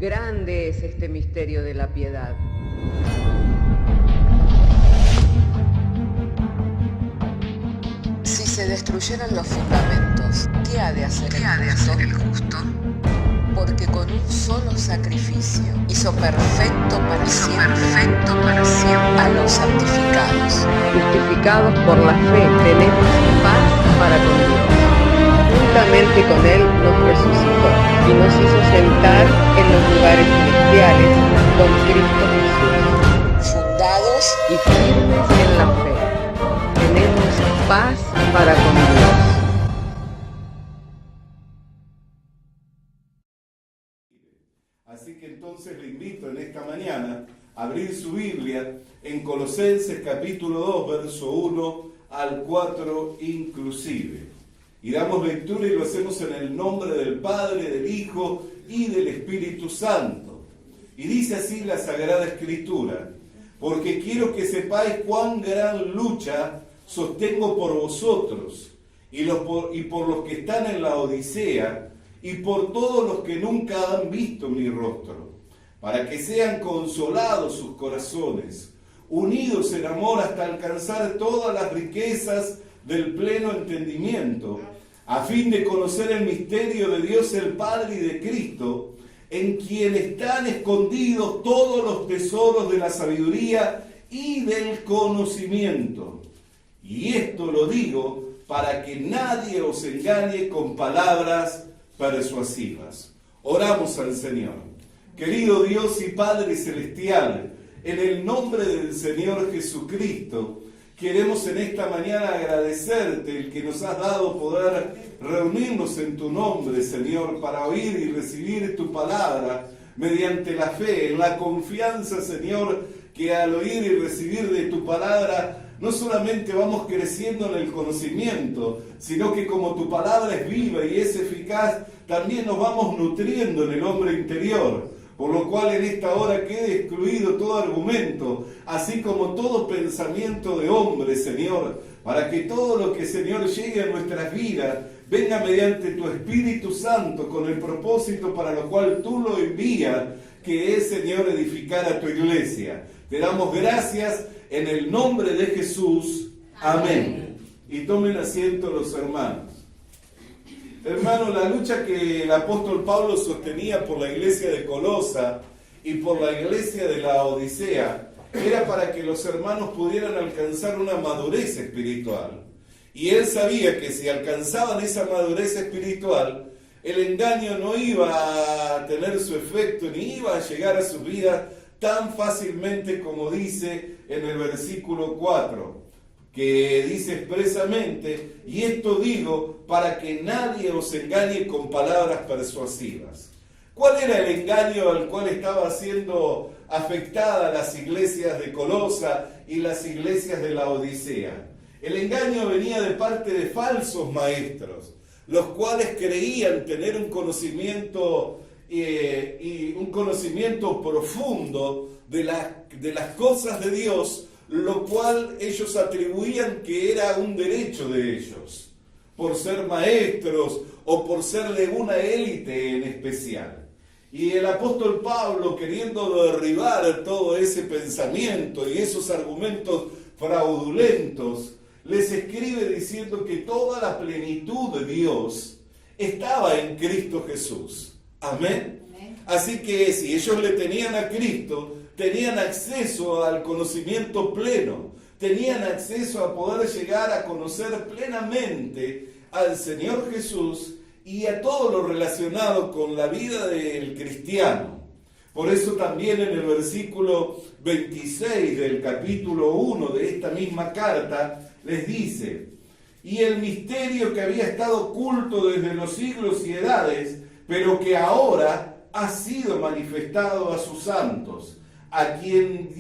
Grande es este misterio de la piedad. Si se destruyeran los fundamentos, ¿qué ha de hacer el justo? Porque con un solo sacrificio hizo perfecto para siempre a los santificados. Justificados por la fe, tenemos paz para con Dios. Juntamente con Él nos resucitó y nos hizo sentar en los lugares celestiales con Cristo Jesús. Fundados Y firmes en la fe, tenemos paz para con Dios. Así que entonces le invito en esta mañana a abrir su Biblia en Colosenses capítulo 2, verso 1 al 4 inclusive. Y damos lectura y lo hacemos en el nombre del Padre, del Hijo y del Espíritu Santo. Y dice así la Sagrada Escritura: porque quiero que sepáis cuán gran lucha sostengo por vosotros y por los que están en la Odisea, y por todos los que nunca han visto mi rostro, para que sean consolados sus corazones, unidos en amor hasta alcanzar todas las riquezas del pleno entendimiento, a fin de conocer el misterio de Dios el Padre y de Cristo, en quien están escondidos todos los tesoros de la sabiduría y del conocimiento. Y esto lo digo para que nadie os engañe con palabras persuasivas. Oramos al Señor. Querido Dios y Padre Celestial, en el nombre del Señor Jesucristo, queremos en esta mañana agradecerte el que nos has dado poder reunirnos en tu nombre, Señor, para oír y recibir tu palabra mediante la fe, en la confianza, Señor, que al oír y recibir de tu palabra no solamente vamos creciendo en el conocimiento, sino que como tu palabra es viva y es eficaz, también nos vamos nutriendo en el hombre interior. Por lo cual en esta hora quede excluido todo argumento, así como todo pensamiento de hombre, Señor, para que todo lo que, Señor, llegue a nuestras vidas venga mediante tu Espíritu Santo con el propósito para lo cual tú lo envías, que es, Señor, edificar a tu iglesia. Te damos gracias en el nombre de Jesús. Amén. Y tomen asiento los hermanos. Hermano, la lucha que el apóstol Pablo sostenía por la iglesia de Colosa y por la iglesia de la Odisea era para que los hermanos pudieran alcanzar una madurez espiritual. Y él sabía que si alcanzaban esa madurez espiritual, el engaño no iba a tener su efecto ni iba a llegar a su vida tan fácilmente como dice en el versículo 4. Que dice expresamente: y esto digo para que nadie os engañe con palabras persuasivas. ¿Cuál era el engaño al cual estaba siendo afectada las iglesias de Colosa y las iglesias de la Odisea? El engaño venía de parte de falsos maestros, los cuales creían tener un conocimiento y un conocimiento profundo de las cosas de Dios, lo cual ellos atribuían que era un derecho de ellos, por ser maestros o por ser de una élite en especial. Y el apóstol Pablo, queriendo derribar todo ese pensamiento y esos argumentos fraudulentos, les escribe diciendo que toda la plenitud de Dios estaba en Cristo Jesús. Amén. Así que si ellos le tenían a Cristo, tenían acceso al conocimiento pleno, tenían acceso a poder llegar a conocer plenamente al Señor Jesús y a todo lo relacionado con la vida del cristiano. Por eso también en el versículo 26 del capítulo 1 de esta misma carta les dice: y el misterio que había estado oculto desde los siglos y edades, pero que ahora ha sido manifestado a sus santos, a quienes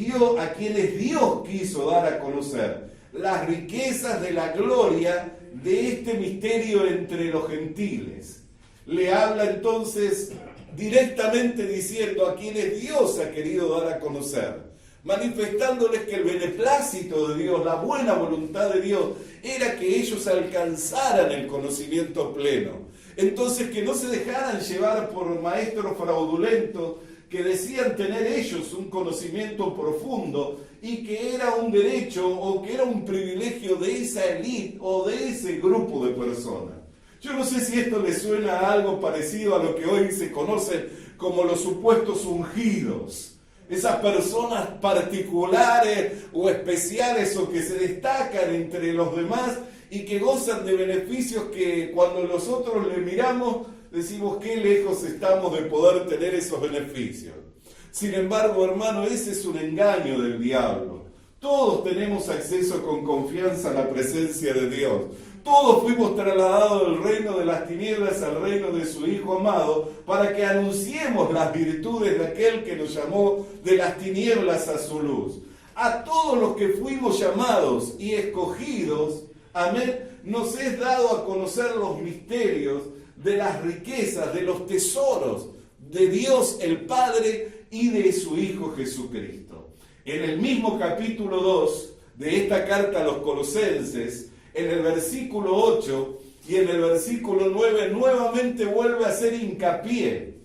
Dios quiso dar a conocer las riquezas de la gloria de este misterio entre los gentiles. Le habla entonces directamente diciendo a quienes Dios ha querido dar a conocer, manifestándoles que el beneplácito de Dios, la buena voluntad de Dios, era que ellos alcanzaran el conocimiento pleno. Entonces, que no se dejaran llevar por maestros fraudulentos que decían tener ellos un conocimiento profundo y que era un derecho o que era un privilegio de esa élite o de ese grupo de personas. Yo no sé si esto le suena a algo parecido a lo que hoy se conoce como los supuestos ungidos. Esas personas particulares o especiales o que se destacan entre los demás y que gozan de beneficios que cuando nosotros le miramos decimos qué lejos estamos de poder tener esos beneficios. Sin embargo, hermano, ese es un engaño del diablo. Todos tenemos acceso con confianza a la presencia de Dios. Todos fuimos trasladados del reino de las tinieblas al reino de su Hijo amado para que anunciemos las virtudes de aquel que nos llamó de las tinieblas a su luz. A todos los que fuimos llamados y escogidos, amén, nos es dado a conocer los misterios de las riquezas, de los tesoros de Dios el Padre y de su Hijo Jesucristo. En el mismo capítulo 2 de esta carta a los Colosenses, en el versículo 8 y en el versículo 9, nuevamente vuelve a hacer hincapié,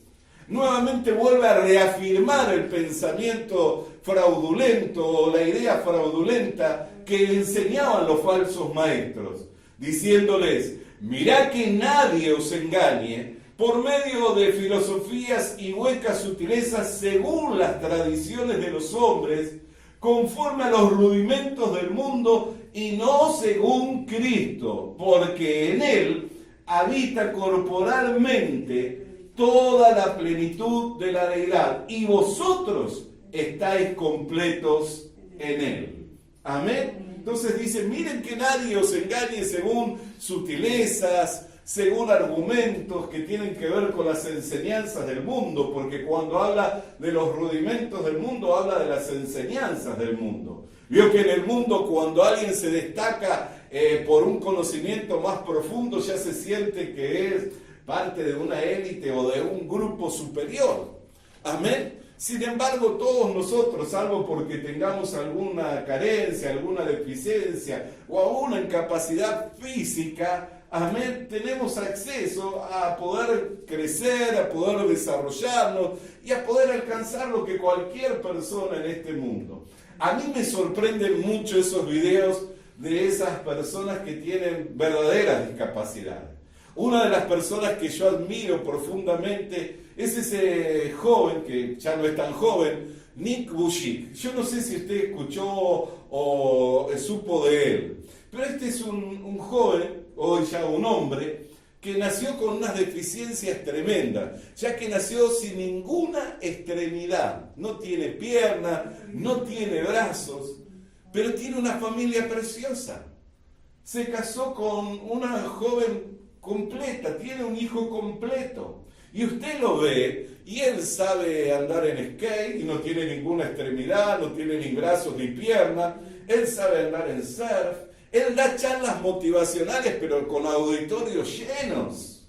nuevamente vuelve a reafirmar el pensamiento fraudulento o la idea fraudulenta que enseñaban los falsos maestros, diciéndoles: mirá que nadie os engañe por medio de filosofías y huecas sutilezas según las tradiciones de los hombres, conforme a los rudimentos del mundo y no según Cristo, porque en Él habita corporalmente toda la plenitud de la deidad y vosotros estáis completos en Él. Amén. Entonces dice, miren que nadie os engañe según sutilezas, según argumentos que tienen que ver con las enseñanzas del mundo, porque cuando habla de los rudimentos del mundo, habla de las enseñanzas del mundo. Vio que en el mundo cuando alguien se destaca por un conocimiento más profundo, ya se siente que es parte de una élite o de un grupo superior. Amén. Sin embargo, todos nosotros, salvo porque tengamos alguna carencia, alguna deficiencia o aún una incapacidad física, amén, tenemos acceso a poder crecer, a poder desarrollarnos y a poder alcanzar lo que cualquier persona en este mundo. A mí me sorprenden mucho esos videos de esas personas que tienen verdaderas discapacidades. Una de las personas que yo admiro profundamente es ese joven, que ya no es tan joven, Nick Vujicic. Yo no sé si usted escuchó o supo de él, pero este es un joven, hoy ya un hombre, que nació con unas deficiencias tremendas, ya que nació sin ninguna extremidad. No tiene pierna, no tiene brazos, pero tiene una familia preciosa. Se casó con una joven completa, tiene un hijo completo. Y usted lo ve, y él sabe andar en skate, y no tiene ninguna extremidad, no tiene ni brazos ni piernas, él sabe andar en surf, él da charlas motivacionales, pero con auditorios llenos,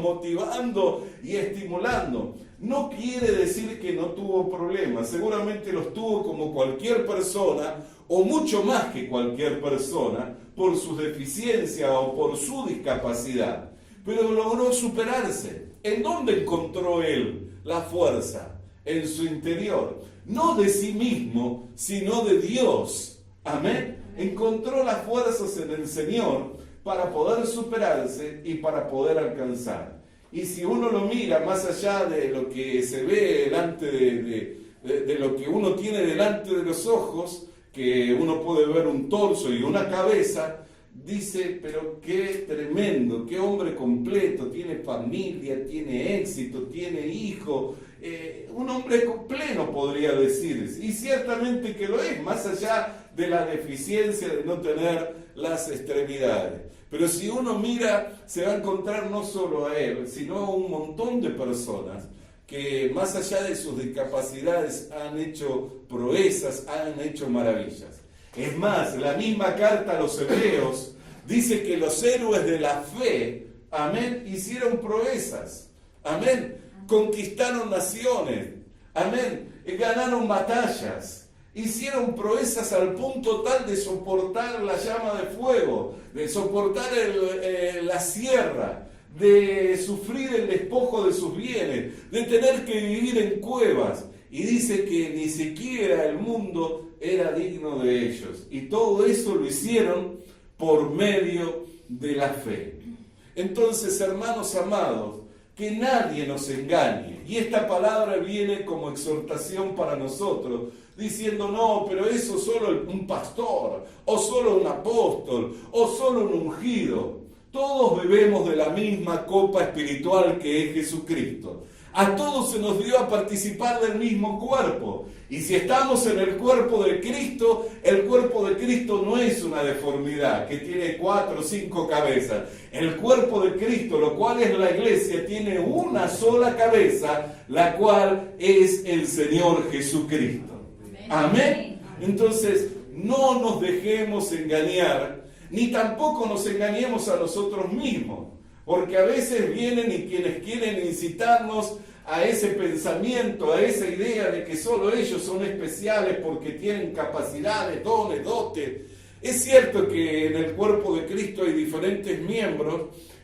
motivando y estimulando. No quiere decir que no tuvo problemas, seguramente los tuvo como cualquier persona, o mucho más que cualquier persona, por su deficiencia o por su discapacidad. Pero logró superarse. ¿En dónde encontró él la fuerza? En su interior. No de sí mismo, sino de Dios. Amén. Encontró las fuerzas en el Señor para poder superarse y para poder alcanzar. Y si uno lo mira más allá de lo que se ve delante de lo que uno tiene delante de los ojos, que uno puede ver un torso y una cabeza, dice, pero qué tremendo, qué hombre completo, tiene familia, tiene éxito, tiene hijo, un hombre pleno podría decirse, y ciertamente que lo es, más allá de la deficiencia de no tener las extremidades. Pero si uno mira, se va a encontrar no solo a él, sino a un montón de personas que más allá de sus discapacidades han hecho proezas, han hecho maravillas. Es más, la misma carta a los Hebreos dice que los héroes de la fe, amén, hicieron proezas, amén, conquistaron naciones, amén, ganaron batallas, hicieron proezas al punto tal de soportar la llama de fuego, de soportar la sierra, de sufrir el despojo de sus bienes, de tener que vivir en cuevas. Y dice que ni siquiera el mundo era digno de ellos. Y todo eso lo hicieron por medio de la fe. Entonces, hermanos amados, que nadie nos engañe. Y esta palabra viene como exhortación para nosotros, diciendo, no, pero eso solo un pastor, o solo un apóstol, o solo un ungido. Todos bebemos de la misma copa espiritual que es Jesucristo. A todos se nos dio a participar del mismo cuerpo. Y si estamos en el cuerpo de Cristo, el cuerpo de Cristo no es una deformidad que tiene 4 o 5 cabezas. El cuerpo de Cristo, lo cual es la iglesia, tiene una sola cabeza, la cual es el Señor Jesucristo. Amén. Entonces, no nos dejemos engañar, ni tampoco nos engañemos a nosotros mismos. Porque a veces vienen y quienes quieren incitarnos a ese pensamiento, a esa idea de que solo ellos son especiales porque tienen capacidades, dones, dotes. Es cierto que en el cuerpo de Cristo hay diferentes miembros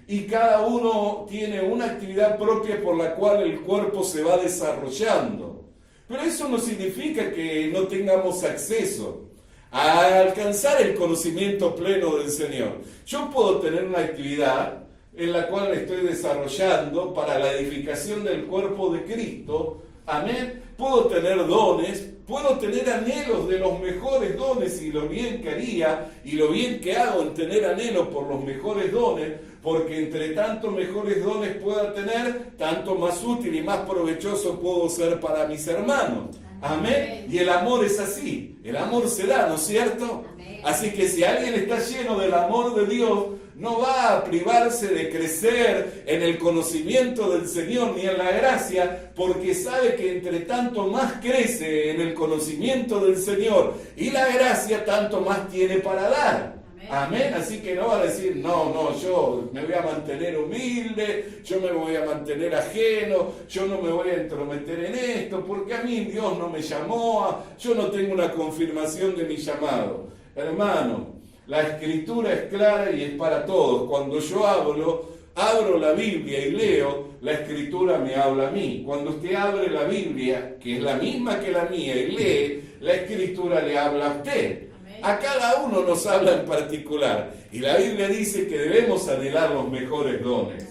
y cada uno tiene una actividad propia por la cual el cuerpo se va desarrollando. Pero eso no significa que no tengamos acceso a alcanzar el conocimiento pleno del Señor. Yo puedo tener una actividad en la cual me estoy desarrollando para la edificación del cuerpo de Cristo. Amén. Puedo tener dones, puedo tener anhelos de los mejores dones y lo bien que haría y lo bien que hago en tener anhelos por los mejores dones, porque entre tanto mejores dones pueda tener, tanto más útil y más provechoso puedo ser para mis hermanos. Amén. Y el amor es así, el amor se da, ¿no es cierto? Amén. Así que si alguien está lleno del amor de Dios, no va a privarse de crecer en el conocimiento del Señor ni en la gracia, porque sabe que entre tanto más crece en el conocimiento del Señor y la gracia, tanto más tiene para dar. Amén. Así que no va a decir, no, yo me voy a mantener humilde, yo me voy a mantener ajeno, yo no me voy a entrometer en esto, porque a mí Dios no me llamó, yo no tengo una confirmación de mi llamado. Hermano, la Escritura es clara y es para todos. Cuando yo abro la Biblia y leo, la Escritura me habla a mí. Cuando usted abre la Biblia, que es la misma que la mía, y lee, la Escritura le habla a usted. A cada uno nos habla en particular. Y la Biblia dice que debemos anhelar los mejores dones.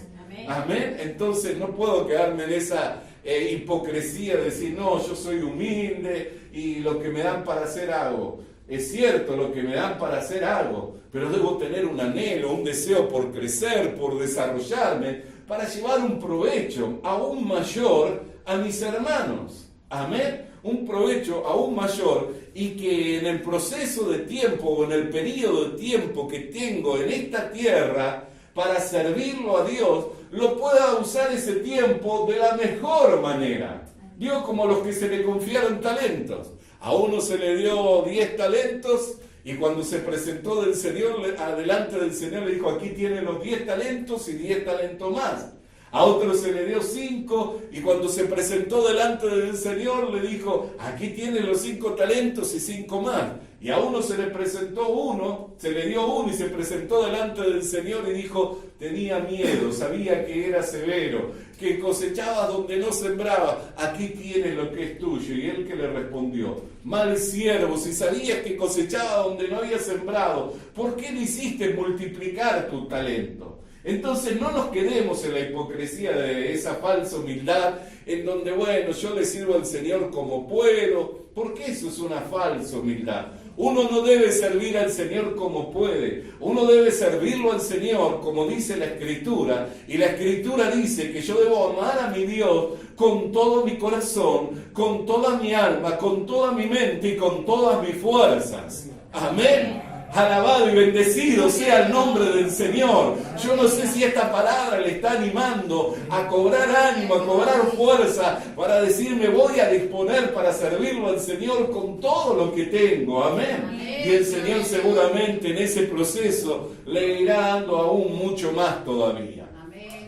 Amén. Entonces no puedo quedarme en esa hipocresía de decir, no, yo soy humilde y lo que me dan para hacer hago. Es cierto, lo que me dan para hacer hago, pero debo tener un anhelo, un deseo por crecer, por desarrollarme, para llevar un provecho aún mayor a mis hermanos. Amén. Un provecho aún mayor, y que en el proceso de tiempo o en el periodo de tiempo que tengo en esta tierra para servirlo a Dios, lo pueda usar ese tiempo de la mejor manera. Digo, como los que se le confiaron talentos. A uno se le dio 10 talentos y cuando se presentó delante del Señor le dijo, aquí tiene los 10 talentos y 10 talentos más. A otro se le dio 5 y cuando se presentó delante del Señor le dijo, aquí tiene los 5 talentos y 5 más. Y a uno se le presentó 1, se le dio 1 y se presentó delante del Señor y dijo, tenía miedo, sabía que era severo, que cosechabas donde no sembraba, aquí tienes lo que es tuyo. Y él que le respondió, mal siervo, si sabías que cosechaba donde no había sembrado, ¿por qué no hiciste multiplicar tu talento? Entonces no nos quedemos en la hipocresía de esa falsa humildad, en donde, bueno, yo le sirvo al Señor como puedo, porque eso es una falsa humildad. Uno no debe servir al Señor como puede, uno debe servirlo al Señor como dice la Escritura, y la Escritura dice que yo debo amar a mi Dios con todo mi corazón, con toda mi alma, con toda mi mente y con todas mis fuerzas. Amén. Alabado y bendecido sea el nombre del Señor. Yo no sé si esta palabra le está animando a cobrar ánimo, a cobrar fuerza, para decirme voy a disponer para servirlo al Señor con todo lo que tengo. Amén. Y el Señor seguramente en ese proceso le irá dando aún mucho más todavía.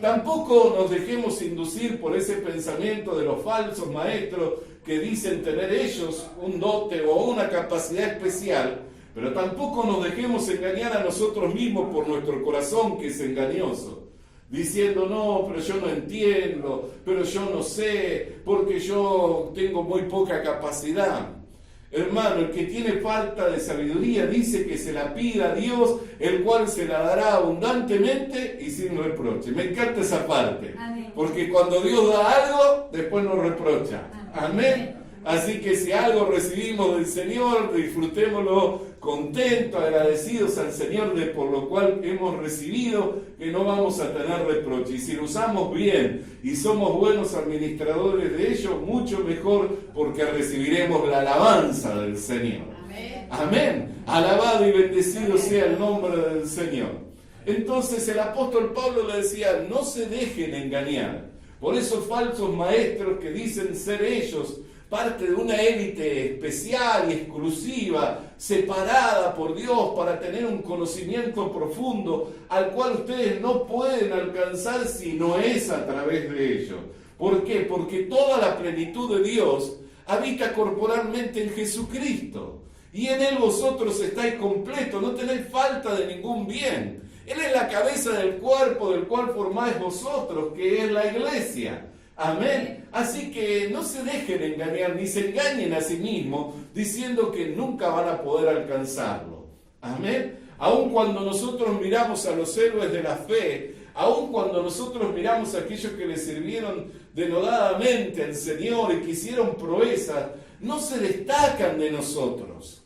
Tampoco nos dejemos inducir por ese pensamiento de los falsos maestros que dicen tener ellos un dote o una capacidad especial. Pero tampoco nos dejemos engañar a nosotros mismos por nuestro corazón, que es engañoso. diciendo, no, pero yo no entiendo, pero yo no sé, porque yo tengo muy poca capacidad. Hermano, el que tiene falta de sabiduría dice que se la pida a Dios, el cual se la dará abundantemente y sin reproche. Me encanta esa parte, porque cuando Dios da algo, después nos reprocha. Amén. Así que si algo recibimos del Señor, disfrutémoslo contentos, agradecidos al Señor de por lo cual hemos recibido, que no vamos a tener reproche. Y si lo usamos bien y somos buenos administradores de ello, mucho mejor, porque recibiremos la alabanza del Señor. Amén. Amén. Alabado y bendecido sea el nombre del Señor. Entonces el apóstol Pablo le decía, no se dejen engañar por esos falsos maestros que dicen ser ellos parte de una élite especial y exclusiva, separada por Dios para tener un conocimiento profundo al cual ustedes no pueden alcanzar si no es a través de ellos. ¿Por qué? Porque toda la plenitud de Dios habita corporalmente en Jesucristo. Y en Él vosotros estáis completos, no tenéis falta de ningún bien. Él es la cabeza del cuerpo del cual formáis vosotros, que es la iglesia. Amén. Así que no se dejen engañar, ni se engañen a sí mismos, diciendo que nunca van a poder alcanzarlo. Amén. Aun cuando nosotros miramos a los héroes de la fe, aun cuando nosotros miramos a aquellos que le sirvieron denodadamente al Señor y que hicieron proezas, no se destacan de nosotros.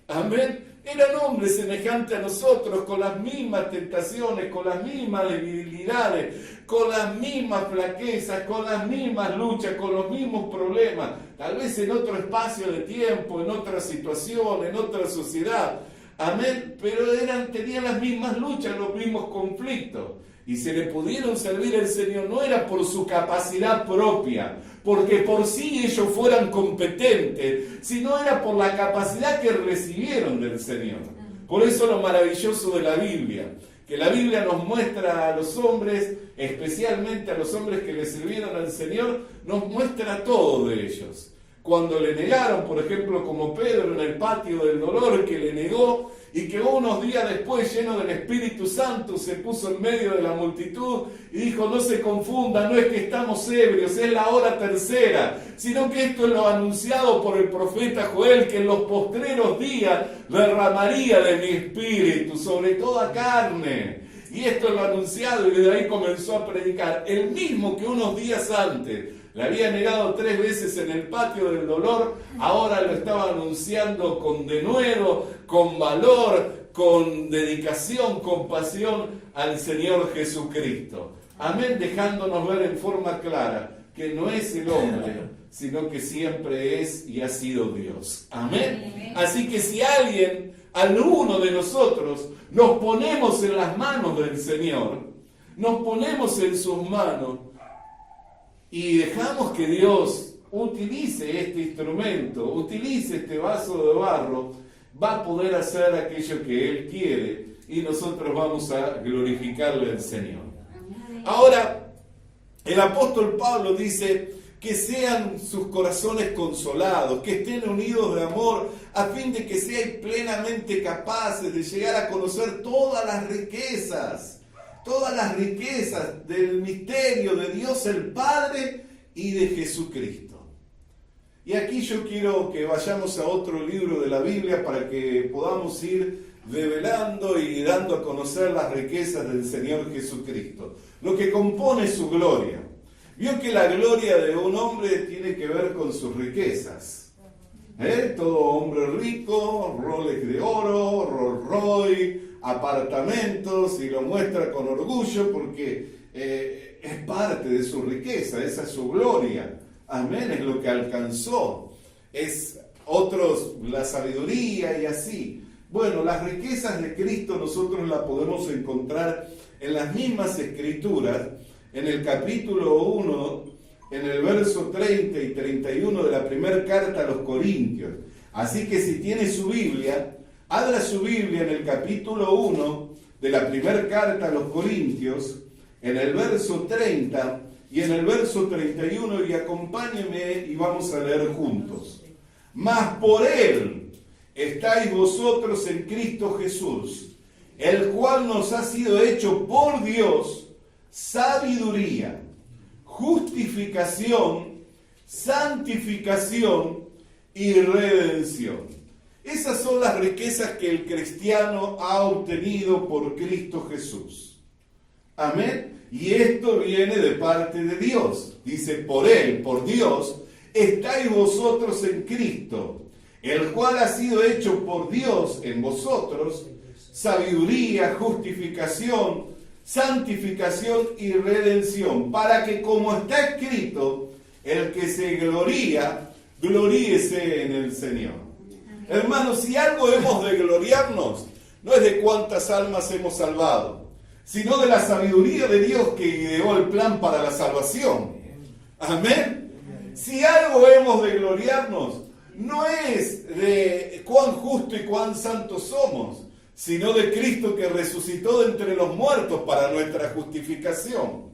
Amén. Eran hombres semejantes a nosotros, con las mismas tentaciones, con las mismas debilidades, con las mismas flaquezas, con las mismas luchas, con los mismos problemas, tal vez en otro espacio de tiempo, en otra situación, en otra sociedad. Amén, pero tenían las mismas luchas, los mismos conflictos. Y se le pudieron servir al Señor no era por su capacidad propia, porque por sí ellos fueran competentes, sino era por la capacidad que recibieron del Señor. Por eso lo maravilloso de la Biblia, que la Biblia nos muestra a los hombres, especialmente a los hombres que le sirvieron al Señor, nos muestra todo de ellos. Cuando le negaron, por ejemplo, como Pedro en el patio del dolor, que le negó, y que unos días después, lleno del Espíritu Santo, se puso en medio de la multitud y dijo, no se confunda, no es que estamos ebrios, es la hora tercera, sino que esto es lo anunciado por el profeta Joel, que en los postreros días derramaría de mi Espíritu sobre toda carne. Y esto es lo anunciado, y desde ahí comenzó a predicar. El mismo que unos días antes le había negado 3 veces en el patio del dolor, ahora lo estaba anunciando con denuedo, con valor, con dedicación, con pasión al Señor Jesucristo. Amén, dejándonos ver en forma clara que no es el hombre, sino que siempre es y ha sido Dios. Amén. Así que si alguno de nosotros, nos ponemos en las manos del Señor, nos ponemos en sus manos, y dejamos que Dios utilice este instrumento, utilice este vaso de barro, va a poder hacer aquello que Él quiere y nosotros vamos a glorificarle al Señor. Ahora, el apóstol Pablo dice que sean sus corazones consolados, que estén unidos de amor, a fin de que sean plenamente capaces de llegar a conocer todas las riquezas del misterio de Dios el Padre y de Jesucristo. Y aquí yo quiero que vayamos a otro libro de la Biblia para que podamos ir develando y dando a conocer las riquezas del Señor Jesucristo, lo que compone su gloria. Vio que la gloria de un hombre tiene que ver con sus riquezas. Todo hombre rico, Rolex de oro, Rolls Royce, apartamentos, y lo muestra con orgullo porque es parte de su riqueza, esa es su gloria. Amén, es lo que alcanzó. Es otros la sabiduría y así. Bueno, las riquezas de Cristo nosotros las podemos encontrar en las mismas escrituras, en el capítulo 1, en el verso 30 y 31 de la primera carta a los Corintios. Así que si tiene su Biblia, abra su Biblia en el capítulo 1 de la primera carta a los Corintios, en el verso 30 y en el verso 31, y acompáñenme y vamos a leer juntos. Mas por Él estáis vosotros en Cristo Jesús, el cual nos ha sido hecho por Dios sabiduría, justificación, santificación y redención. Esas son las riquezas que el cristiano ha obtenido por Cristo Jesús. Amén. Y esto viene de parte de Dios. Dice, por Él, por Dios, estáis vosotros en Cristo, el cual ha sido hecho por Dios en vosotros, sabiduría, justificación, santificación y redención, para que, como está escrito, el que se gloría, gloríese en el Señor. Hermanos, si algo hemos de gloriarnos, no es de cuántas almas hemos salvado, sino de la sabiduría de Dios que ideó el plan para la salvación. Amén. Si algo hemos de gloriarnos, no es de cuán justo y cuán santos somos, sino de Cristo que resucitó de entre los muertos para nuestra justificación.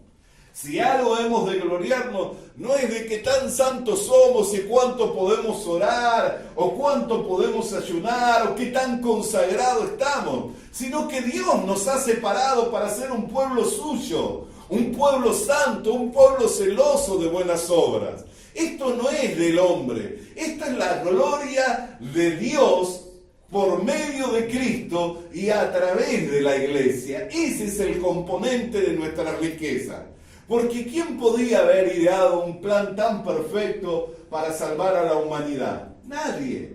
Si algo hemos de gloriarnos, no es de qué tan santos somos y cuánto podemos orar, o cuánto podemos ayunar, o qué tan consagrado estamos, sino que Dios nos ha separado para ser un pueblo suyo, un pueblo santo, un pueblo celoso de buenas obras. Esto no es del hombre, esta es la gloria de Dios por medio de Cristo y a través de la iglesia. Ese es el componente de nuestra riqueza. Porque ¿quién podía haber ideado un plan tan perfecto para salvar a la humanidad? Nadie.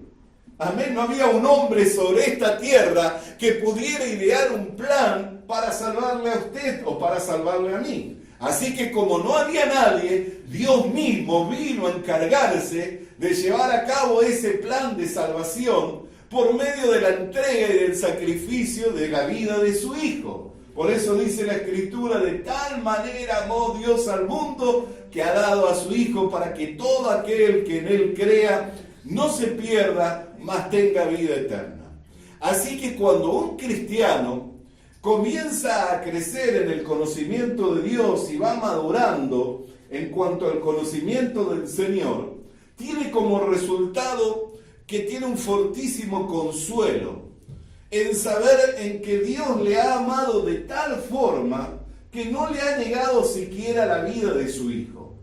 Amén. No había un hombre sobre esta tierra que pudiera idear un plan para salvarle a usted o para salvarle a mí. Así que como no había nadie, Dios mismo vino a encargarse de llevar a cabo ese plan de salvación por medio de la entrega y del sacrificio de la vida de su Hijo. Por eso dice la Escritura, de tal manera amó Dios al mundo que ha dado a su Hijo para que todo aquel que en Él crea no se pierda, mas tenga vida eterna. Así que cuando un cristiano comienza a crecer en el conocimiento de Dios y va madurando en cuanto al conocimiento del Señor, tiene como resultado que tiene un fortísimo consuelo en saber en que Dios le ha amado de tal forma que no le ha negado siquiera la vida de su Hijo.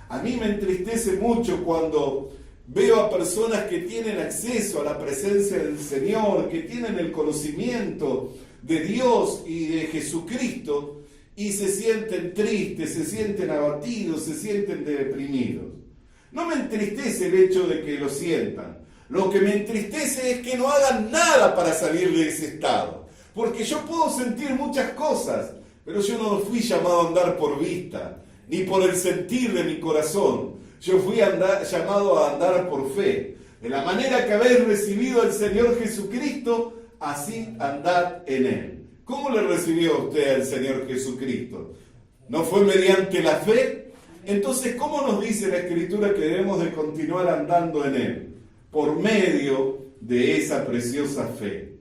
A mí me entristece mucho cuando veo a personas que tienen acceso a la presencia del Señor, que tienen el conocimiento de Dios y de Jesucristo, y se sienten tristes, se sienten abatidos, se sienten deprimidos. No me entristece el hecho de que lo sientan. Lo que me entristece es que no hagan nada para salir de ese estado. Porque yo puedo sentir muchas cosas, pero yo no fui llamado a andar por vista, ni por el sentir de mi corazón. Yo fui llamado a andar por fe. De la manera que habéis recibido al Señor Jesucristo, así andad en Él. ¿Cómo le recibió usted al Señor Jesucristo? ¿No fue mediante la fe? Entonces, ¿cómo nos dice la Escritura que debemos de continuar andando en Él? Por medio de esa preciosa fe.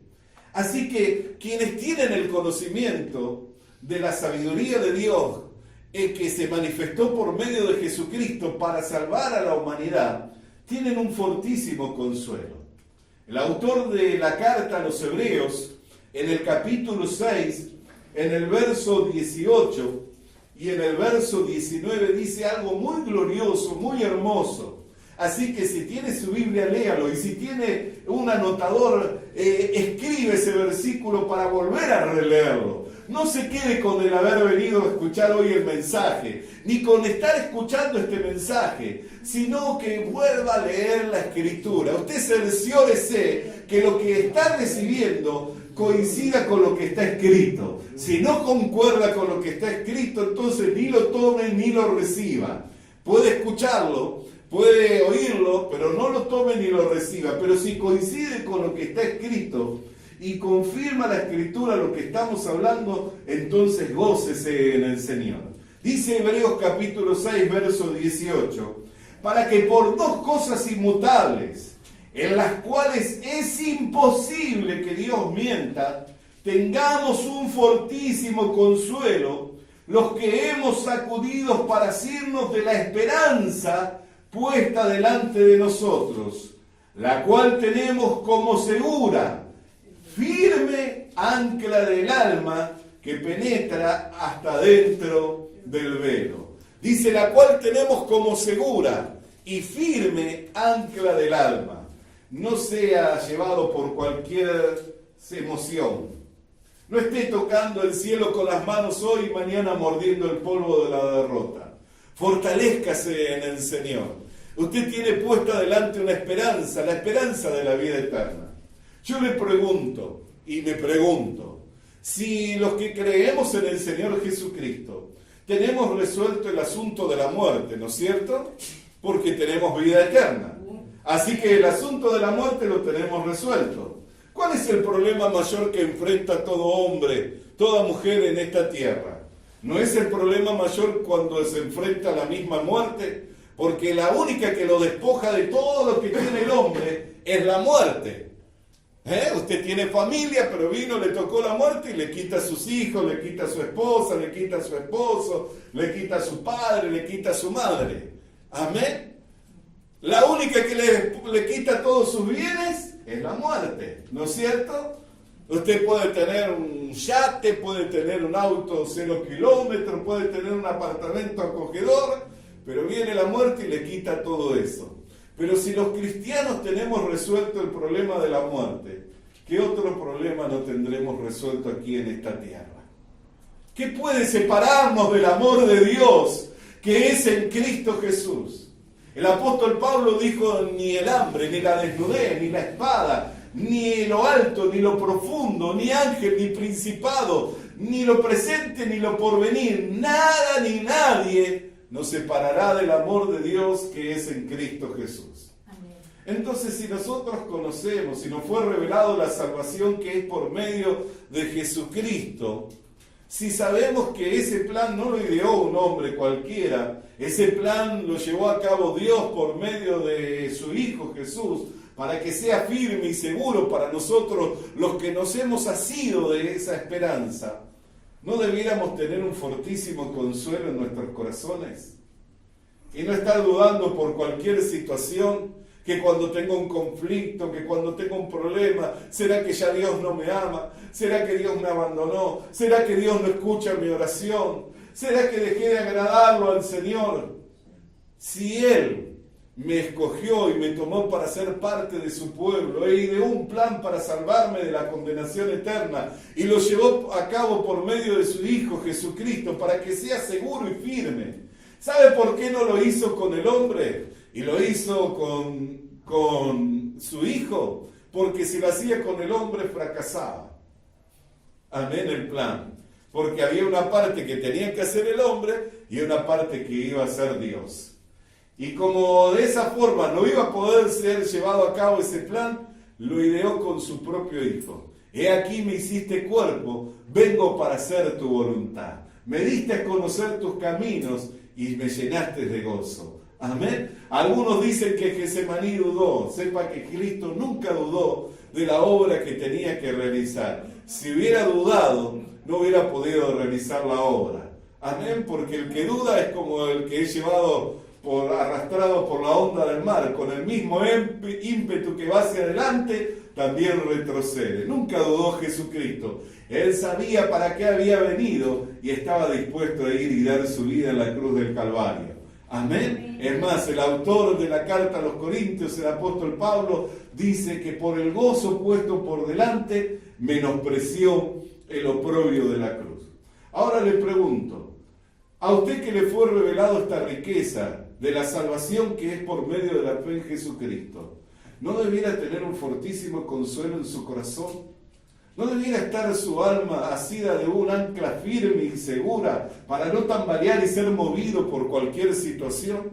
Así que quienes tienen el conocimiento de la sabiduría de Dios, que se manifestó por medio de Jesucristo para salvar a la humanidad, tienen un fortísimo consuelo. El autor de la carta a los Hebreos, en el capítulo 6, en el verso 18 y en el verso 19, dice algo muy glorioso, muy hermoso. Así que si tiene su Biblia, léalo, y si tiene un anotador, escribe ese versículo para volver a releerlo. No se quede con el haber venido a escuchar hoy el mensaje, ni con estar escuchando este mensaje, sino que vuelva a leer la Escritura. Usted cerciórese que lo que está recibiendo coincida con lo que está escrito. Si no concuerda con lo que está escrito, entonces ni lo tome ni lo reciba. Puede escucharlo, puede oírlo, pero no lo tome ni lo reciba. Pero si coincide con lo que está escrito y confirma la Escritura lo que estamos hablando, entonces gócese en el Señor. Dice Hebreos capítulo 6, verso 18, para que por dos cosas inmutables, en las cuales es imposible que Dios mienta, tengamos un fortísimo consuelo, los que hemos acudido para asirnos de la esperanza puesta delante de nosotros, la cual tenemos como segura, firme ancla del alma, que penetra hasta dentro del velo. Dice, la cual tenemos como segura y firme ancla del alma. No sea llevado por cualquier emoción. No esté tocando el cielo con las manos hoy y mañana mordiendo el polvo de la derrota. Fortalézcase en el Señor. Usted tiene puesta delante una esperanza, la esperanza de la vida eterna. Yo le pregunto, y me pregunto, si los que creemos en el Señor Jesucristo tenemos resuelto el asunto de la muerte, ¿no es cierto? Porque tenemos vida eterna. Así que el asunto de la muerte lo tenemos resuelto. ¿Cuál es el problema mayor que enfrenta todo hombre, toda mujer en esta tierra? ¿No es el problema mayor cuando se enfrenta a la misma muerte? Porque la única que lo despoja de todo lo que tiene el hombre es la muerte. Usted tiene familia, pero le tocó la muerte y le quita a sus hijos, le quita a su esposa, le quita a su esposo, le quita a su padre, le quita a su madre. Amén. La única que le quita todos sus bienes es la muerte, ¿no es cierto? Usted puede tener un yate, puede tener un auto 0 kilómetros, puede tener un apartamento acogedor, pero viene la muerte y le quita todo eso. Pero si los cristianos tenemos resuelto el problema de la muerte, ¿qué otro problema no tendremos resuelto aquí en esta tierra? ¿Qué puede separarnos del amor de Dios que es en Cristo Jesús? El apóstol Pablo dijo, ni el hambre, ni la desnudez, ni la espada, ni lo alto, ni lo profundo, ni ángel, ni principado, ni lo presente, ni lo porvenir, nada ni nadie nos separará del amor de Dios que es en Cristo Jesús. Amén. Entonces, si nosotros conocemos, si nos fue revelado la salvación que es por medio de Jesucristo, si sabemos que ese plan no lo ideó un hombre cualquiera, ese plan lo llevó a cabo Dios por medio de su Hijo Jesús, para que sea firme y seguro para nosotros los que nos hemos asido de esa esperanza, ¿no debiéramos tener un fortísimo consuelo en nuestros corazones? Y no estar dudando por cualquier situación, que cuando tengo un conflicto, que cuando tengo un problema, ¿será que ya Dios no me ama? ¿Será que Dios me abandonó? ¿Será que Dios no escucha mi oración? ¿Será que dejé de agradarlo al Señor? Si Él me escogió y me tomó para ser parte de su pueblo e ideó un plan para salvarme de la condenación eterna y lo llevó a cabo por medio de su Hijo Jesucristo para que sea seguro y firme. ¿Sabe por qué no lo hizo con el hombre y lo hizo con su Hijo? Porque si lo hacía con el hombre fracasaba. Amén, el plan. Porque había una parte que tenía que hacer el hombre y una parte que iba a hacer Dios. Y como de esa forma no iba a poder ser llevado a cabo ese plan, lo ideó con su propio Hijo. He aquí me hiciste cuerpo, vengo para hacer tu voluntad. Me diste a conocer tus caminos y me llenaste de gozo. Amén. Algunos dicen que Getsemaní dudó. Sepa que Cristo nunca dudó de la obra que tenía que realizar. Si hubiera dudado, no hubiera podido realizar la obra. Amén. Porque el que duda es como el que es llevado arrastrado por la onda del mar, con el mismo ímpetu que va hacia adelante, también retrocede. Nunca dudó Jesucristo. Él sabía para qué había venido y estaba dispuesto a ir y dar su vida en la cruz del Calvario. Amén. Es más, el autor de la carta a los Corintios, el apóstol Pablo, dice que por el gozo puesto por delante, menospreció el oprobio de la cruz. Ahora le pregunto, a usted que le fue revelado esta riqueza de la salvación que es por medio de la fe en Jesucristo, ¿no debiera tener un fortísimo consuelo en su corazón? ¿No debiera estar su alma asida de un ancla firme y segura para no tambalear y ser movido por cualquier situación?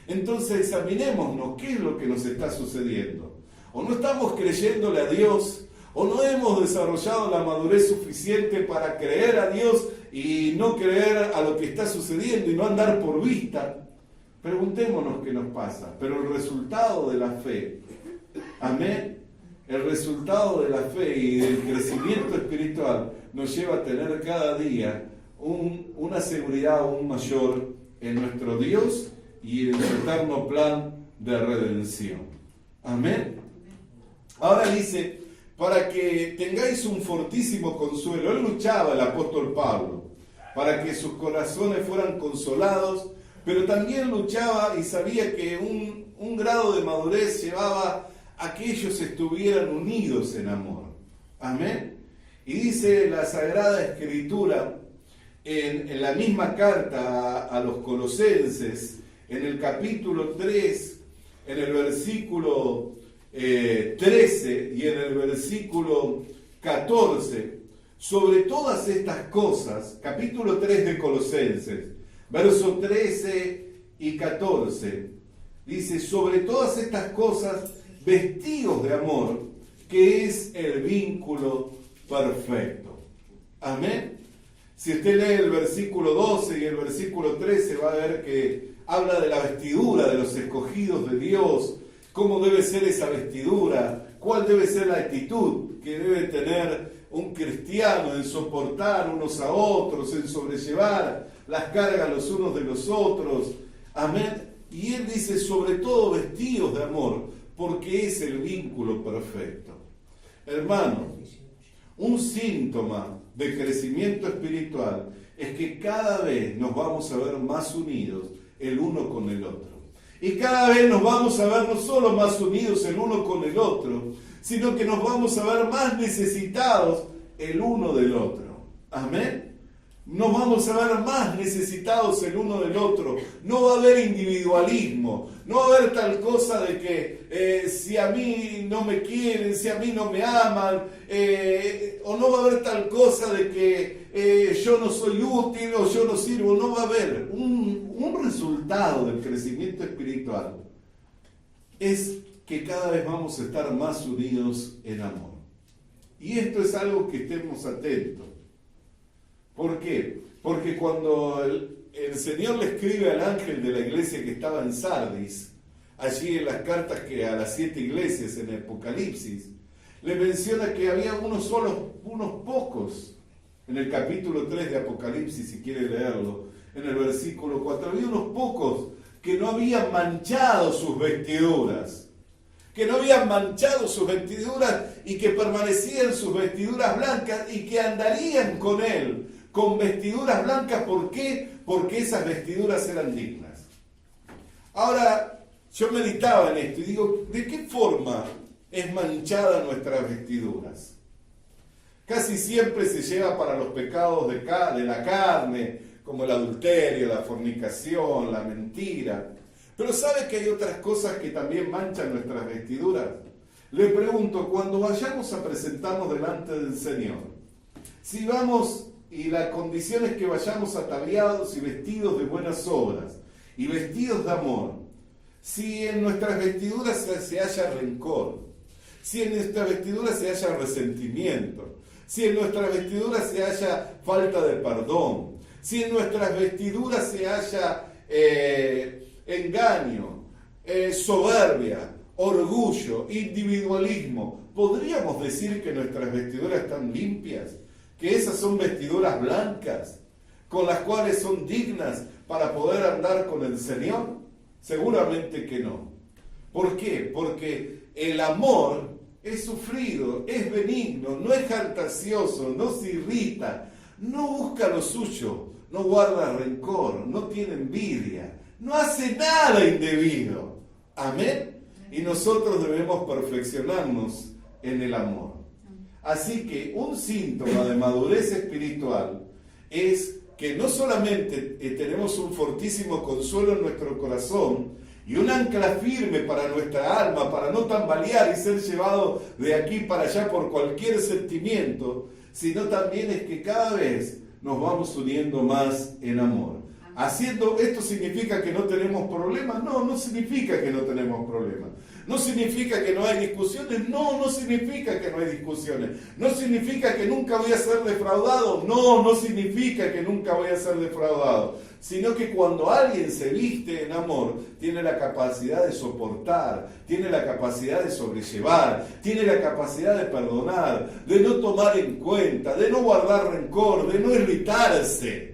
Entonces examinémonos qué es lo que nos está sucediendo. ¿O no estamos creyéndole a Dios? ¿O no hemos desarrollado la madurez suficiente para creer a Dios y no creer a lo que está sucediendo y no andar por vista? Preguntémonos qué nos pasa. Pero el resultado de la fe, amén, el resultado de la fe y del crecimiento espiritual nos lleva a tener cada día una seguridad aún mayor en nuestro Dios y en su eterno plan de redención. Amén. Ahora dice, para que tengáis un fortísimo consuelo. Él luchaba, el apóstol Pablo, para que sus corazones fueran consolados, pero también luchaba y sabía que un grado de madurez llevaba a que ellos estuvieran unidos en amor. Amén. Y dice la Sagrada Escritura en la misma carta a los Colosenses, en el capítulo 3, en el versículo 13 y en el versículo 14, sobre todas estas cosas, capítulo 3 de Colosenses, versos 13 y 14, dice: sobre todas estas cosas, vestidos de amor, que es el vínculo perfecto. Amén. Si usted lee el versículo 12 y el versículo 13, va a ver que habla de la vestidura de los escogidos de Dios, cómo debe ser esa vestidura, cuál debe ser la actitud que debe tener un cristiano en soportar unos a otros, en sobrellevar las cargas los unos de los otros. Amén. Y él dice, sobre todo vestidos de amor, porque es el vínculo perfecto. Hermano, un síntoma de crecimiento espiritual es que cada vez nos vamos a ver más unidos el uno con el otro. Y cada vez nos vamos a ver no solo más unidos el uno con el otro, sino que nos vamos a ver más necesitados el uno del otro. Amén. Nos vamos a ver más necesitados el uno del otro. No va a haber individualismo. No va a haber tal cosa de que si a mí no me quieren, si a mí no me aman, o no va a haber tal cosa de que yo no soy útil o yo no sirvo. No va a haber. Un resultado del crecimiento espiritual es que cada vez vamos a estar más unidos en amor. Y esto es algo que estemos atentos. ¿Por qué? Porque cuando el Señor le escribe al ángel de la iglesia que estaba en Sardis, allí en las cartas que a las 7 iglesias en Apocalipsis, le menciona que había unos pocos, en el capítulo 3 de Apocalipsis, si quiere leerlo, en el versículo 4, había unos pocos que no habían manchado sus vestiduras, y que permanecían sus vestiduras blancas y que andarían con él con vestiduras blancas. ¿Por qué? Porque esas vestiduras eran dignas. Ahora, yo meditaba en esto y digo, ¿de qué forma es manchada nuestras vestiduras? Casi siempre se lleva para los pecados de la carne, como el adulterio, la fornicación, la mentira. Pero ¿sabe que hay otras cosas que también manchan nuestras vestiduras? Le pregunto, cuando vayamos a presentarnos delante del Señor, si vamos y la condición es que vayamos ataviados y vestidos de buenas obras y vestidos de amor, si en nuestras vestiduras se halla rencor, si en nuestras vestiduras se halla resentimiento, si en nuestras vestiduras se halla falta de perdón, si en nuestras vestiduras se halla engaño, soberbia, orgullo, individualismo, ¿podríamos decir que nuestras vestiduras están limpias? ¿Que esas son vestiduras blancas, con las cuales son dignas para poder andar con el Señor? Seguramente que no. ¿Por qué? Porque el amor es sufrido, es benigno, no es jactancioso, no se irrita, no busca lo suyo, no guarda rencor, no tiene envidia, no hace nada indebido. Amén. Y nosotros debemos perfeccionarnos en el amor. Así que un síntoma de madurez espiritual es que no solamente tenemos un fortísimo consuelo en nuestro corazón y un ancla firme para nuestra alma, para no tambalear y ser llevado de aquí para allá por cualquier sentimiento, sino también es que cada vez nos vamos uniendo más en amor. ¿Esto significa que no tenemos problemas? No, no significa que no tenemos problemas. ¿No significa que no hay discusiones? No, no significa que no hay discusiones. ¿No significa que nunca voy a ser defraudado? No, no significa que nunca voy a ser defraudado. Sino que cuando alguien se viste en amor, tiene la capacidad de soportar, tiene la capacidad de sobrellevar, tiene la capacidad de perdonar, de no tomar en cuenta, de no guardar rencor, de no irritarse.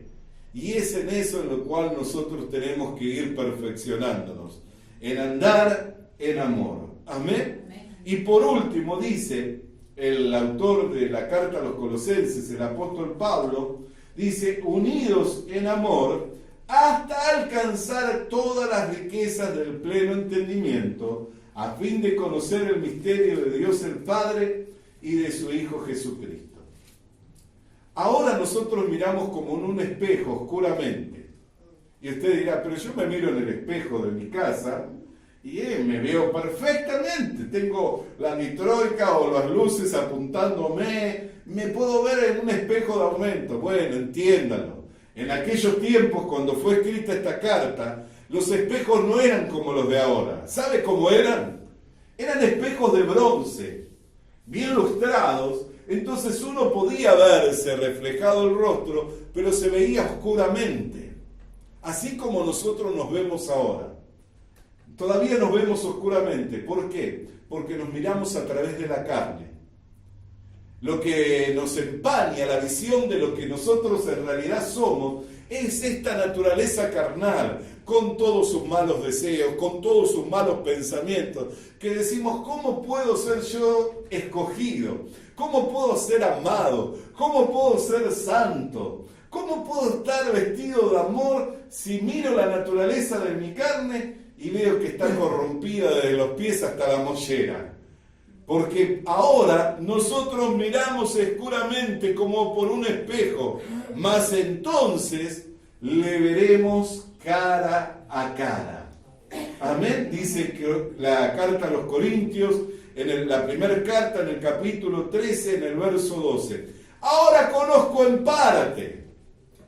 Y es en eso en lo cual nosotros tenemos que ir perfeccionándonos, en andar en amor. Amén. Y por último dice, el autor de la carta a los Colosenses, el apóstol Pablo, dice, unidos en amor, hasta alcanzar todas las riquezas del pleno entendimiento, a fin de conocer el misterio de Dios el Padre y de su Hijo Jesucristo. Ahora nosotros miramos como en un espejo oscuramente. Y usted dirá, pero yo me miro en el espejo de mi casa y me veo perfectamente. Tengo la nitroica o las luces apuntándome. Me puedo ver en un espejo de aumento. Bueno, entiéndalo. En aquellos tiempos, cuando fue escrita esta carta, los espejos no eran como los de ahora. ¿Sabe cómo eran? Eran espejos de bronce, bien lustrados. Entonces uno podía verse reflejado el rostro, pero se veía oscuramente. Así como nosotros nos vemos ahora. Todavía nos vemos oscuramente. ¿Por qué? Porque nos miramos a través de la carne. Lo que nos empaña la visión de lo que nosotros en realidad somos es esta naturaleza carnal, con todos sus malos deseos, con todos sus malos pensamientos, que decimos, ¿cómo puedo ser yo escogido? ¿Cómo puedo ser amado? ¿Cómo puedo ser santo? ¿Cómo puedo estar vestido de amor si miro la naturaleza de mi carne y veo que está corrompida desde los pies hasta la mollera? Porque ahora nosotros miramos oscuramente como por un espejo, mas entonces le veremos cara a cara. Amén. Dice que la carta a los Corintios, la primera carta en el capítulo 13, en el verso 12. Ahora conozco en parte.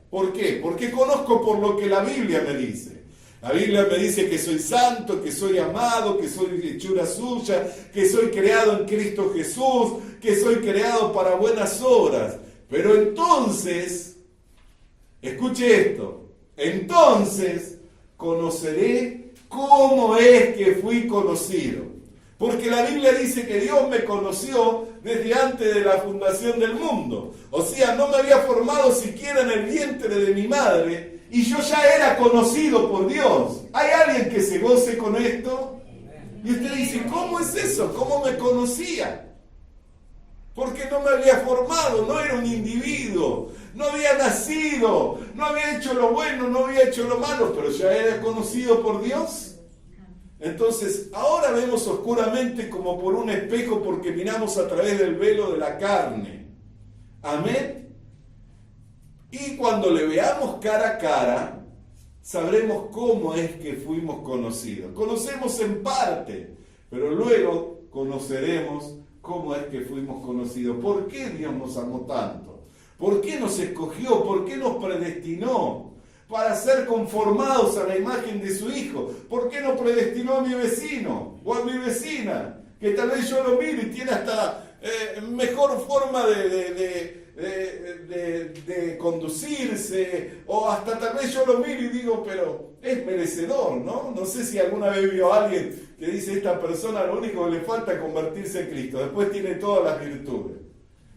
¿Por qué? Porque conozco por lo que la Biblia me dice. La Biblia me dice que soy santo, que soy amado, que soy hechura suya, que soy creado en Cristo Jesús, que soy creado para buenas obras. Pero entonces, escuche esto, entonces conoceré cómo es que fui conocido. Porque la Biblia dice que Dios me conoció desde antes de la fundación del mundo. O sea, no me había formado siquiera en el vientre de mi madre, y yo ya era conocido por Dios. ¿Hay alguien que se goce con esto? Y usted dice, ¿cómo es eso? ¿Cómo me conocía? Porque no me había formado, no era un individuo, no había nacido, no había hecho lo bueno, no había hecho lo malo, pero ya era conocido por Dios. Entonces, ahora vemos oscuramente como por un espejo porque miramos a través del velo de la carne. Amén. Y cuando le veamos cara a cara, sabremos cómo es que fuimos conocidos. Conocemos en parte, pero luego conoceremos cómo es que fuimos conocidos. ¿Por qué Dios nos amó tanto? ¿Por qué nos escogió? ¿Por qué nos predestinó? Para ser conformados a la imagen de su Hijo. ¿Por qué no predestinó a mi vecino o a mi vecina? Que tal vez yo lo mire y tiene hasta mejor forma de conducirse, o hasta tal vez yo lo miro y digo, pero es merecedor, ¿no? No sé si alguna vez vio a alguien que dice, esta persona lo único que le falta es convertirse en Cristo, después tiene todas las virtudes.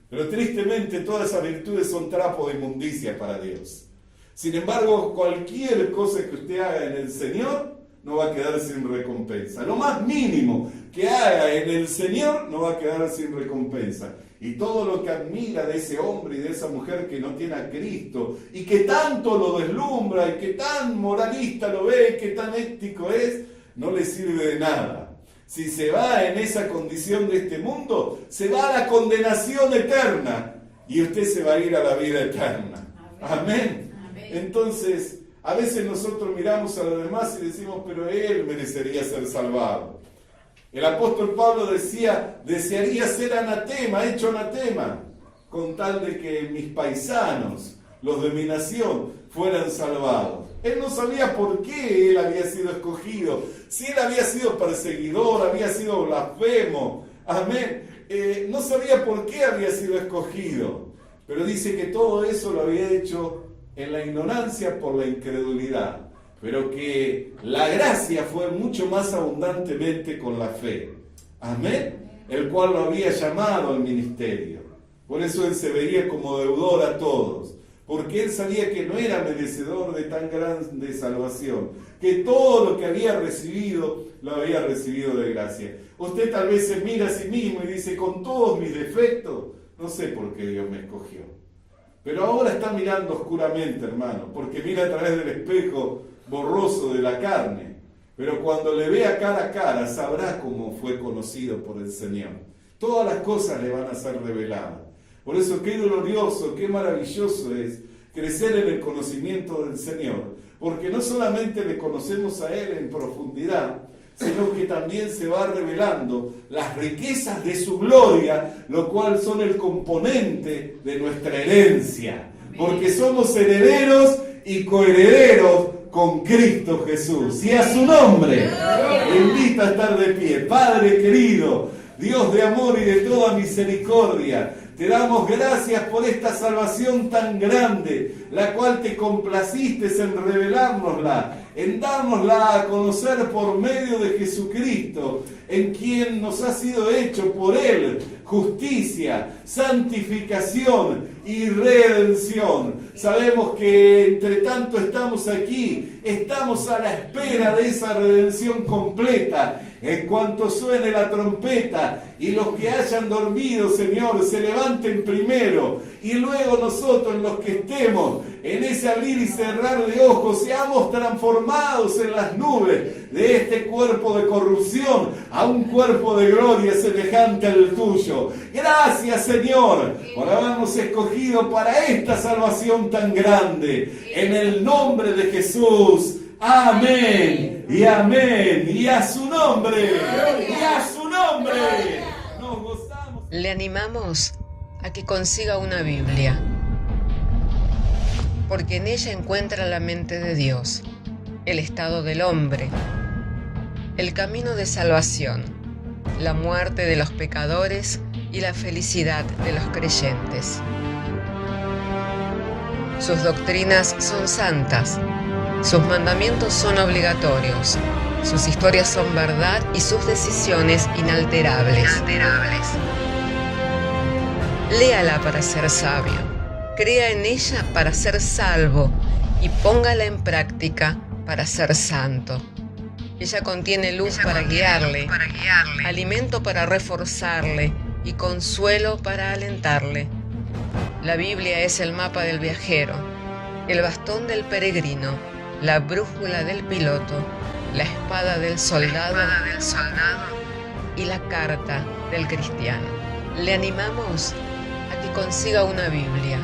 Pero tristemente todas esas virtudes son trapo de inmundicia para Dios. Sin embargo, cualquier cosa que usted haga en el Señor no va a quedar sin recompensa. Lo más mínimo que haga en el Señor no va a quedar sin recompensa. Y todo lo que admira de ese hombre y de esa mujer que no tiene a Cristo y que tanto lo deslumbra y que tan moralista lo ve y que tan ético es, no le sirve de nada. Si se va en esa condición de este mundo, se va a la condenación eterna y usted se va a ir a la vida eterna. Amén. Entonces, a veces nosotros miramos a los demás y decimos, pero él merecería ser salvado. El apóstol Pablo decía, desearía ser anatema, hecho anatema, con tal de que mis paisanos, los de mi nación, fueran salvados. Él no sabía por qué él había sido escogido, si él había sido perseguidor, había sido blasfemo, amén. No sabía por qué había sido escogido, pero dice que todo eso lo había hecho en la ignorancia por la incredulidad, pero que la gracia fue mucho más abundantemente con la fe. Amén. El cual lo había llamado al ministerio. Por eso él se veía como deudor a todos, porque él sabía que no era merecedor de tan grande salvación, que todo lo que había recibido, lo había recibido de gracia. Usted tal vez se mira a sí mismo y dice, con todos mis defectos, no sé por qué Dios me escogió. Pero ahora está mirando oscuramente, hermano, porque mira a través del espejo borroso de la carne. Pero cuando le vea cara a cara, sabrá cómo fue conocido por el Señor. Todas las cosas le van a ser reveladas. Por eso qué glorioso, qué maravilloso es crecer en el conocimiento del Señor. Porque no solamente le conocemos a Él en profundidad, sino que también se va revelando las riquezas de su gloria, lo cual son el componente de nuestra herencia. Porque somos herederos y coherederos con Cristo Jesús. Y a su nombre le invito a estar de pie. Padre querido, Dios de amor y de toda misericordia, te damos gracias por esta salvación tan grande, la cual te complaciste en revelárnosla, en dárnosla a conocer por medio de Jesucristo, en quien nos ha sido hecho por Él justicia, santificación y redención. Sabemos que entre tanto estamos aquí, estamos a la espera de esa redención completa. En cuanto suene la trompeta y los que hayan dormido, Señor, se levanten primero, y luego nosotros, los que estemos en ese abrir y cerrar de ojos, seamos transformados en las nubes de este cuerpo de corrupción a un cuerpo de gloria semejante al tuyo. Gracias, Señor, por habernos escogido para esta salvación tan grande. En el nombre de Jesús. Amén y amén, y a su nombre, y a su nombre nos gozamos. Le animamos a que consiga una Biblia, porque en ella encuentra la mente de Dios, el estado del hombre, el camino de salvación, la muerte de los pecadores y la felicidad de los creyentes. Sus doctrinas son santas. Sus mandamientos son obligatorios, sus historias son verdad y sus decisiones inalterables. Léala para ser sabio, crea en ella para ser salvo y póngala en práctica para ser santo. Ella contiene luz para guiarle, alimento para reforzarle y consuelo para alentarle. La Biblia es el mapa del viajero, el bastón del peregrino, la brújula del piloto, la espada del soldado y la carta del cristiano. Le animamos a que consiga una Biblia,